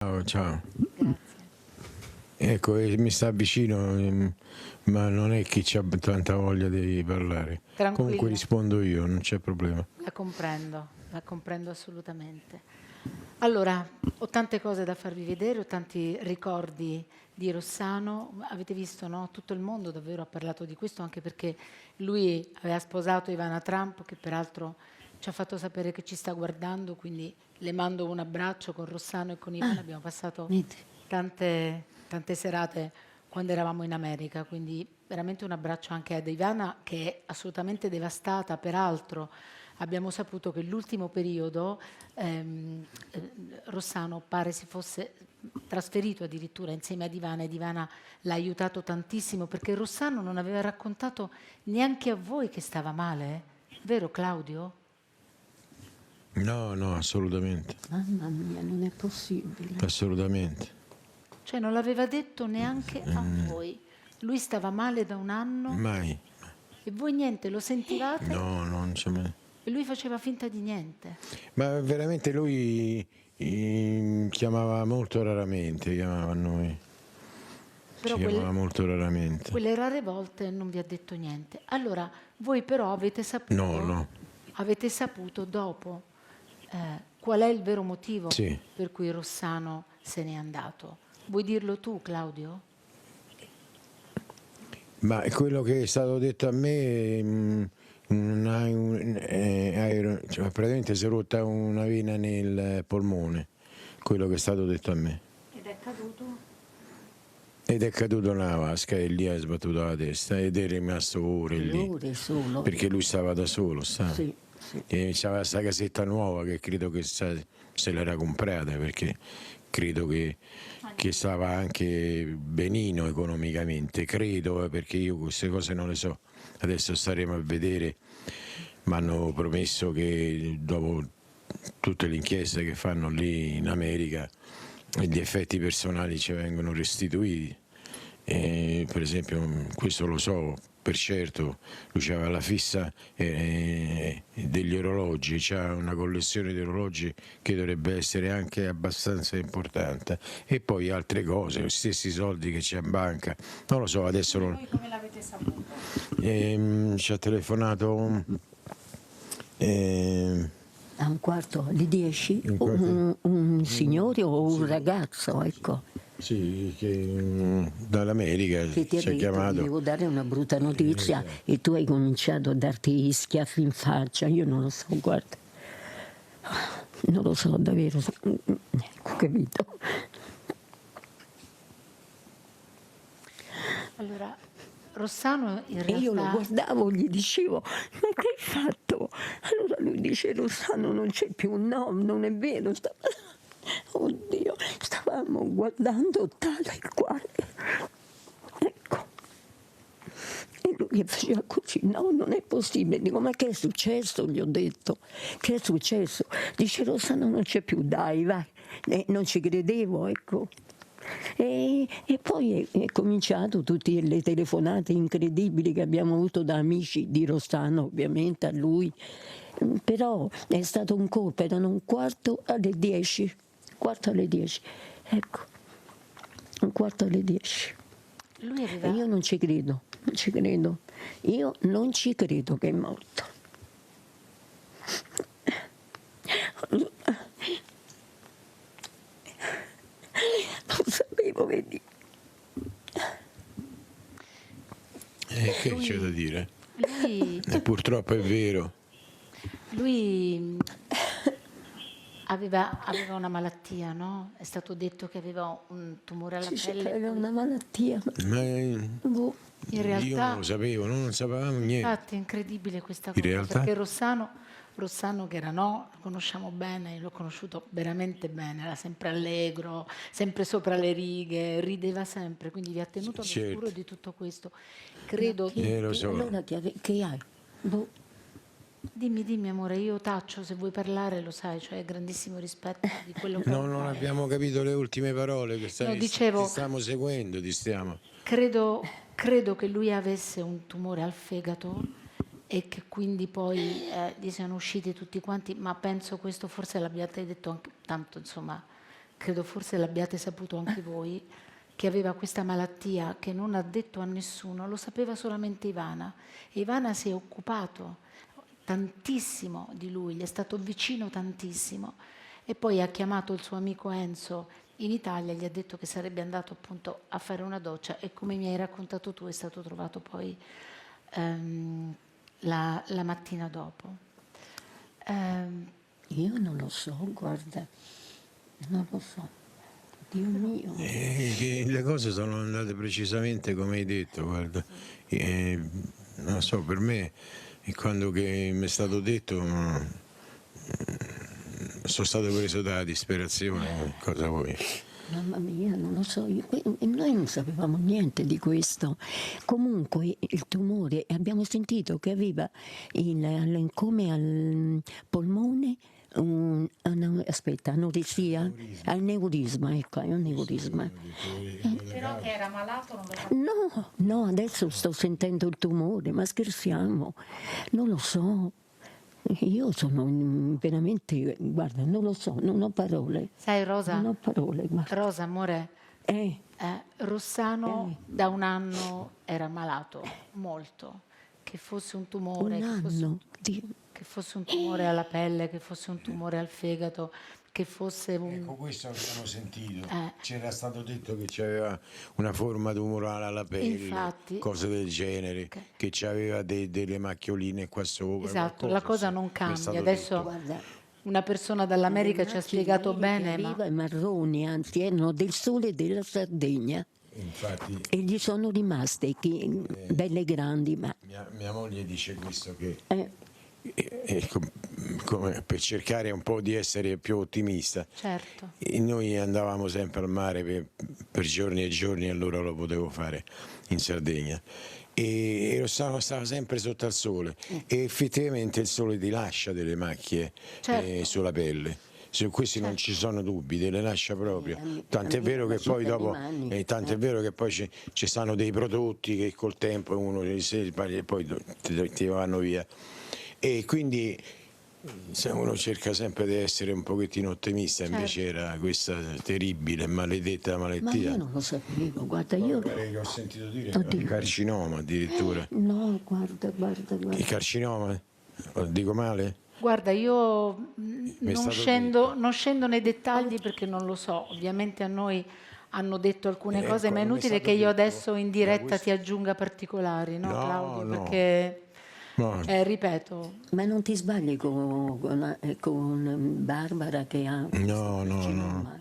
Ciao, ciao. Grazie. Ecco, mi sta vicino, ma non è che c'ha tanta voglia di parlare. Comunque Tranquillo, rispondo io, non c'è problema. la comprendo assolutamente. Allora, ho tante cose da farvi vedere, ho tanti ricordi di Rossano. Avete visto, no? Tutto il mondo davvero ha parlato di questo, anche perché lui aveva sposato Ivana Trump, che peraltro ci ha fatto sapere che ci sta guardando, quindi le mando un abbraccio con Rossano e con Ivana. Abbiamo passato Vedi? tante serate quando eravamo in America, quindi veramente un abbraccio anche ad Ivana che è assolutamente devastata. Peraltro abbiamo saputo che l'ultimo periodo Rossano pare si fosse trasferito addirittura insieme ad Ivana ed Ivana l'ha aiutato tantissimo perché Rossano non aveva raccontato neanche a voi che stava male, vero Claudio? No, no, assolutamente. Mamma mia, non è possibile. Assolutamente. Cioè non l'aveva detto neanche a voi. Lui stava male da un anno Mai. e voi niente, lo sentivate No, non c'è mai. e lui faceva finta di niente. Ma veramente lui chiamava molto raramente, chiamava a noi. Però Ci chiamava molto raramente. quelle rare volte non vi ha detto niente. Allora, voi però No, no. avete saputo dopo qual è il vero motivo Sì. per cui Rossano se n'è andato. Vuoi dirlo tu, Claudio? Ma quello che è stato detto a me, cioè, praticamente si è rotta una vena nel polmone, quello che è stato detto a me. Ed è caduto? Ed è caduto nella vasca e lì ha sbattuto la testa ed è rimasto ore lì, Ore solo. perché lui stava da solo, sa? Sì, sì. E c'aveva questa casetta nuova che credo che se l'era comprata, perché credo che stava anche benino economicamente, credo, perché io queste cose non le so. Adesso staremo a vedere, mi hanno promesso che dopo tutte le inchieste che fanno lì in America gli effetti personali ci vengono restituiti. Per esempio, questo lo so per certo, lui aveva la fissa degli orologi, c'ha una collezione di orologi che dovrebbe essere anche abbastanza importante, e poi altre cose, gli stessi soldi che c'è in banca, non lo so, adesso non... Voi come l'avete saputo? Ci ha telefonato A un quarto alle 10 Un quarto. un signore o un ragazzo, ecco, sì, che dall'America che ti ha ci ha detto chiamato. devo dare una brutta notizia e tu hai cominciato a darti schiaffi in faccia. Io non lo so, guarda, non lo so davvero, ecco, capito? Allora, Rossano in E io lo realtà guardavo, gli dicevo, ma che hai fatto? Allora lui dice, Rossano non c'è più, no, non è vero. Oddio, stavamo guardando tale e quale. Ecco. E lui che faceva così, no, non è possibile. Dico, ma che è successo? Gli ho detto, che è successo? Dice, Rossano non c'è più, dai, vai. Non ci credevo, ecco. E poi è cominciato tutte le telefonate incredibili che abbiamo avuto da amici di Rossano, ovviamente a lui, però è stato un colpo, erano un quarto alle 10, ecco, un quarto alle 10. lui E aveva... io non ci credo, io non ci credo che è morto. Lo sapevo, vedi. Che c'è da dire? Lui, E purtroppo è vero. lui aveva una malattia, no? È stato detto che aveva un tumore alla Sì, pelle. aveva una malattia. Ma Boh. In io non realtà, lo sapevo, non sapevamo niente. infatti è incredibile questa In cosa, realtà? perché Rossano che era no, lo conosciamo bene, io l'ho conosciuto veramente bene, era sempre allegro, sempre sopra le righe, rideva sempre, quindi vi ha tenuto all'oscuro Certo. di tutto questo. Credo... Lo so. Allora che hai? Boh. Dimmi amore, io taccio, se vuoi parlare lo sai, cioè grandissimo rispetto di quello che No, non abbiamo capito le ultime parole che No, ti dicevo, stiamo seguendo, ti stiamo. credo che lui avesse un tumore al fegato e che quindi poi gli siano usciti tutti quanti, ma penso questo forse l'abbiate detto anche, tanto insomma credo forse l'abbiate saputo anche voi, che aveva questa malattia che non ha detto a nessuno, lo sapeva solamente Ivana. E Ivana si è occupato tantissimo di lui, gli è stato vicino tantissimo. E poi ha chiamato il suo amico Enzo in Italia, gli ha detto che sarebbe andato appunto a fare una doccia e, come mi hai raccontato tu, è stato trovato poi la mattina dopo. Io non lo so, guarda, non lo so, Dio mio. Che le cose sono andate precisamente come hai detto, guarda. Non so, per me, quando che mi è stato detto, sono stato preso dalla disperazione, cosa vuoi? Mamma mia, non lo so, noi non sapevamo niente di questo. Comunque il tumore, abbiamo sentito che aveva come al polmone, anoressia, aneurisma, ecco, è un aneurisma. Però che era malato non lo sa. No, no, adesso sto sentendo il tumore, ma scherziamo, non lo so. Io sono veramente, guarda, non lo so, non ho parole. Sai Rosa? Non ho parole, guarda. Rosa, amore, Rossano da un anno era malato, molto. Che fosse un tumore, che fosse un tumore alla pelle, che fosse un tumore al fegato, che fosse un... Ecco, questo abbiamo sentito. C'era stato detto che c'aveva una forma tumorale alla pelle, Infatti. cose del genere, che c'aveva delle macchioline qua sopra. Esatto, qualcosa, la cosa sì, non mi è cambia. stato Adesso Guarda, una persona dall'America ci ha spiegato bene, ma... I marroni, anzi, erano del sole della Sardegna. Infatti, E gli sono rimaste belle grandi, ma... mia moglie dice questo, che eh, per cercare un po' di essere più ottimista. Certo. E noi andavamo sempre al mare per giorni e giorni, allora lo potevo fare in Sardegna. E Rossano stava sempre sotto al sole e effettivamente il sole ti lascia delle macchie Certo. sulla pelle. Su questi non ci sono dubbi, te le lascia proprio. Tant'è vero che poi dopo, tant'è vero che poi ci stanno dei prodotti che col tempo uno li sbaglia e poi ti vanno via. E quindi se uno cerca sempre di essere un pochettino ottimista, invece era questa terribile, maledetta ma malattia. io non lo sapevo, guarda, io... Che ho sentito dire Oddio. il carcinoma addirittura. No, guarda. Il carcinoma? Dico male? Guarda, io è non stato scendo nei dettagli perché non lo so. Ovviamente a noi hanno detto alcune cose, Ecco, ma è non mi è inutile stato che io detto adesso in diretta questo. ti aggiunga particolari, no, No, Claudio? no. Perché, No. ripeto, Ma non ti sbagli con Barbara che ha... No. non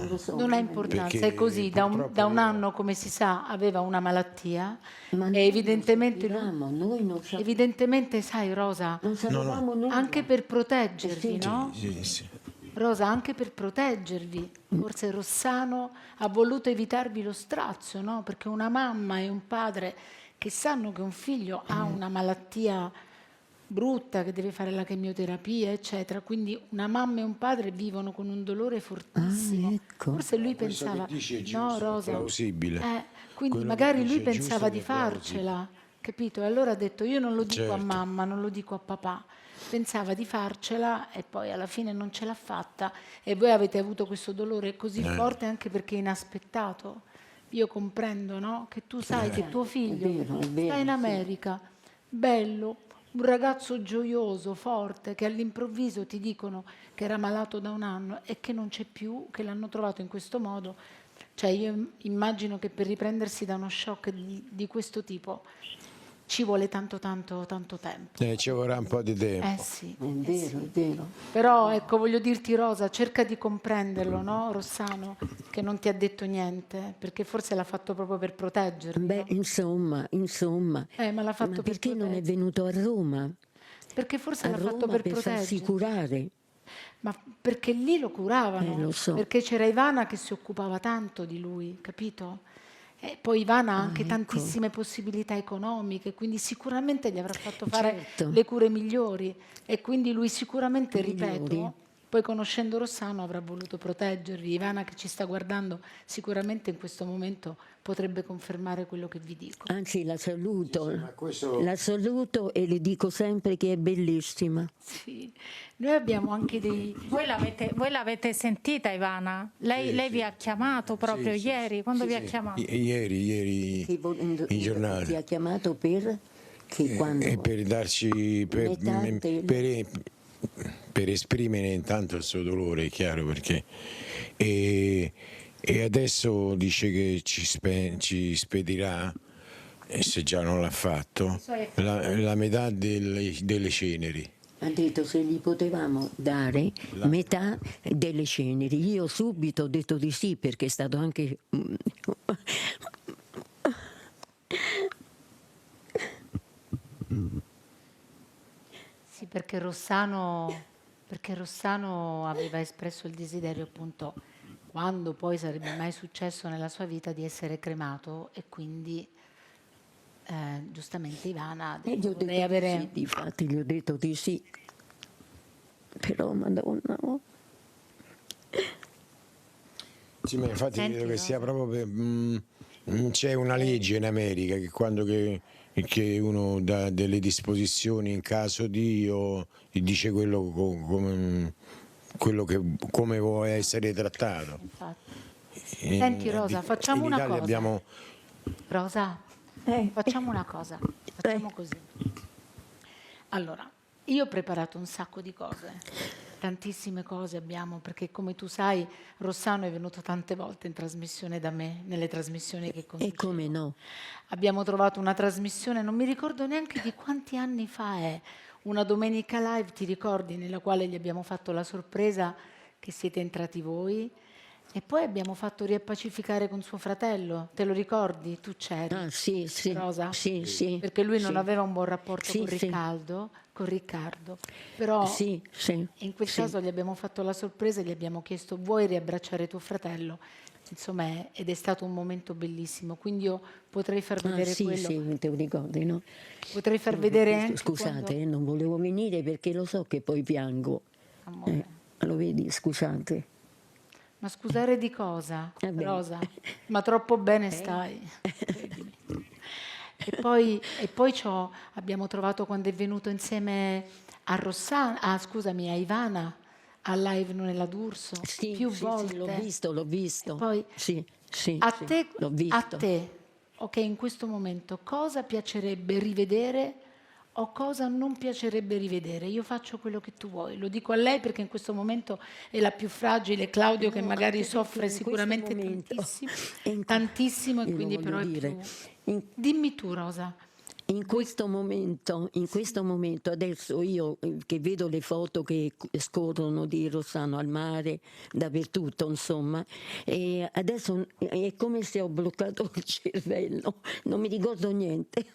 lo so, ha importanza, Perché è così. Da un purtroppo anno, come si sa, aveva una malattia Ma e noi evidentemente, non sapevamo, noi non sapevamo, evidentemente, sai Rosa, non sapevamo nulla. anche per proteggervi, no? Sì. Rosa, anche per proteggervi, forse Rossano ha voluto evitarvi lo strazio, no? Perché una mamma e un padre che sanno che un figlio ha una malattia brutta, che deve fare la chemioterapia, eccetera, quindi una mamma e un padre vivono con un dolore fortissimo. ecco. Forse lui Questo pensava, che dici è giusto, no è Rosa, plausibile. quindi Quello magari che lui dici è giusto pensava ed di è plausibile. farcela, capito? E allora ha detto, io non lo dico a Certo. mamma, non lo dico a papà. Pensava di farcela e poi alla fine non ce l'ha fatta e voi avete avuto questo dolore così forte anche perché è inaspettato. Io comprendo, no? Che tu sai che tuo figlio è vero, sta in sì. America, bello, un ragazzo gioioso, forte, che all'improvviso ti dicono che era malato da un anno e che non c'è più, che l'hanno trovato in questo modo. Cioè io immagino che per riprendersi da uno shock di questo tipo ci vuole tanto tempo. Ci vorrà un po' di tempo. Sì. È vero, è vero. Però ecco, voglio dirti Rosa, cerca di comprenderlo, no, Rossano, che non ti ha detto niente, perché forse l'ha fatto proprio per proteggerti. Beh, no? insomma. Ma l'ha fatto Ma per perché non è proteggerti. venuto a Roma? Perché forse A l'ha fatto Roma per farsi proteggerti. curare. Ma perché lì lo curavano, Lo so. perché c'era Ivana che si occupava tanto di lui, capito? E poi Ivana ha anche ecco. tantissime possibilità economiche, quindi sicuramente gli avrà fatto fare Certo. le cure migliori e quindi lui sicuramente, Migliori. ripeto, Poi conoscendo Rossano avrà voluto proteggervi. Ivana che ci sta guardando sicuramente in questo momento potrebbe confermare quello che vi dico. Anzi, la saluto. Sì, ma questo- La saluto e le dico sempre che è bellissima. Sì. Noi abbiamo anche dei... Voi l'avete sentita Ivana? Lei vi ha chiamato proprio Sì, sì, ieri? Quando vi ha chiamato? Ieri i giornali. Ti ha chiamato per che quando E per darci per esprimere intanto il suo dolore, è chiaro, perché e adesso dice che ci spedirà, e se già non l'ha fatto, la metà delle ceneri. ha detto se gli potevamo dare metà delle ceneri. Io subito ho detto di sì, perché è stato anche Sì, perché Rossano aveva espresso il desiderio appunto quando poi sarebbe mai successo nella sua vita di essere cremato e quindi giustamente Ivana ha e detto gli ho detto vorrei avere... di sì, difatti gli ho detto di sì. Però Madonna, oh. Sì, ma infatti Senti, credo che Rosa. sia proprio c'è una legge in America che quando che uno dà delle disposizioni in caso di o dice come vuole essere trattato. Infatti. In- Senti Rosa, facciamo in una Italia cosa. abbiamo Rosa, facciamo una cosa, facciamo così. Allora, io ho preparato un sacco di cose, tantissime cose abbiamo, perché come tu sai Rossano è venuto tante volte in trasmissione da me, nelle trasmissioni che E conducevo. come no? Abbiamo trovato una trasmissione, non mi ricordo neanche di quanti anni fa è, una domenica live, ti ricordi, nella quale gli abbiamo fatto la sorpresa che siete entrati voi e poi abbiamo fatto riappacificare con suo fratello, te lo ricordi? Tu c'eri, Ah, sì, sì. Rosa? Sì, sì. Perché lui non sì. aveva un buon rapporto Sì, con sì. Riccardo, però Sì, sì. in quel sì. caso gli abbiamo fatto la sorpresa e gli abbiamo chiesto vuoi riabbracciare tuo fratello? Insomma, ed è stato un momento bellissimo, quindi io potrei far Ah, vedere sì, quello. sì, te lo ricordi, no? Potrei far vedere anche Scusate, quando... non volevo venire perché lo so che poi piango. Amore. Lo vedi, scusate. Ma scusare di cosa, Vabbè. Rosa? Ma troppo bene stai. Credimi. E poi abbiamo trovato quando è venuto insieme a Rossana, scusami, a Ivana, a Live Non è la D'Urso, Sì, più sì, volte. sì, l'ho visto. E poi Sì, sì, a sì, te, l'ho visto. ok, in questo momento cosa piacerebbe rivedere o cosa non piacerebbe rivedere? Io faccio quello che tu vuoi, lo dico a lei perché in questo momento è la più fragile, Claudio che No, magari anche soffre perché in questo sicuramente momento- tantissimo e io lo quindi voglio però è dire, più... in- Dimmi tu Rosa. In questo momento, adesso io che vedo le foto che scorrono di Rossano al mare, dappertutto, insomma, e adesso è come se ho bloccato il cervello, non mi ricordo niente.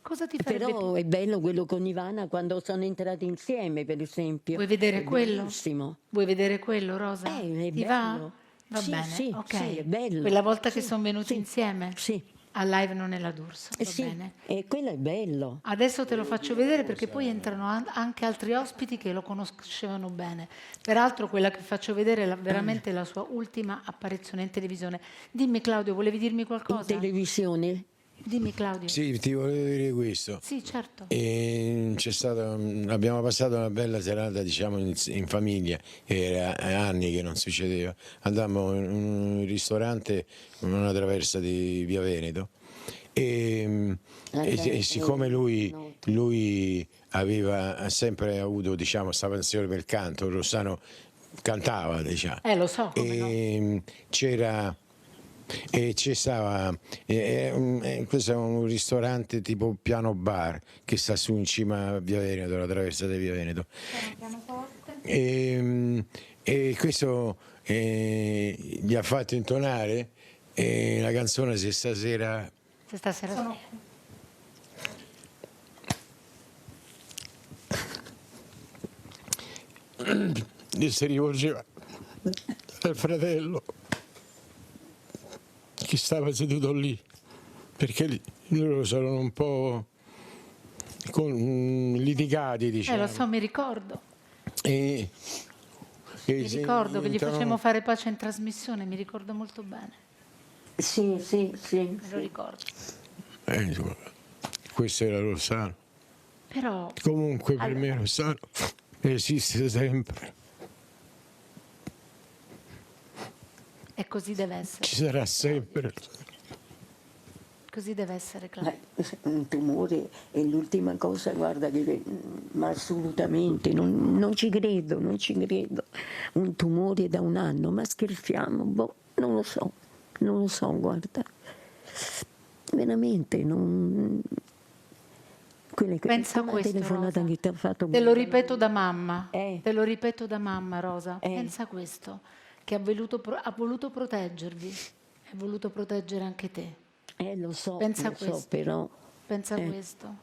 Cosa ti farebbe Però è bello quello con Ivana quando sono entrati insieme, per esempio. Vuoi vedere È quello? bellissimo. Vuoi vedere quello, Rosa? È Ti bello. va? Va Sì, bene, sì, ok. sì, è bello. Quella volta che Sì, sono venuti sì, insieme? Sì. A Live Non è la D'Urso, va Sì, bene. e quello è bello. Adesso te lo faccio vedere perché poi entrano anche altri ospiti che lo conoscevano bene. Peraltro quella che faccio vedere è veramente la sua ultima apparizione in televisione. Dimmi Claudio, volevi dirmi In qualcosa? televisione. Dimmi Claudio. Sì, ti volevo dire questo. Sì, certo. E abbiamo passato una bella serata, diciamo, in famiglia, era anni che non succedeva. Andammo in un ristorante, in una traversa di Via Veneto, e siccome lui ha sempre avuto, diciamo, questa passione per il canto, Rossano cantava, diciamo. Lo so, come no. C'è stava questo è un ristorante tipo piano bar che sta su in cima a Via Veneto, la traversa di Via Veneto, e questo gli ha fatto intonare la canzone Se stasera e si rivolgeva al fratello che stava seduto lì, perché loro sono un po' litigati, diciamo. Lo so, mi ricordo. E Mi ricordo che gli entrano- facevamo fare pace in trasmissione, mi ricordo molto bene, Sì, sì, sì. me lo ricordo. insomma, questo era Rossano. Però Comunque per Allora. me Rossano esiste sempre, è così deve essere, ci sarà sempre. così deve essere, Claudio. Un tumore è l'ultima cosa, guarda, ma assolutamente, non ci credo, non ci credo. Un tumore da 1 anno, ma scherziamo, boh, non lo so, guarda. Veramente, non... Quelle che... Pensa a come la questo, telefonata Rosa. che ti ha fatto... Te lo ripeto da mamma, Eh. Rosa, pensa a questo, che ha voluto proteggervi, ha voluto proteggere anche te. Lo so, Pensa a lo so, questo. però... Pensa a questo.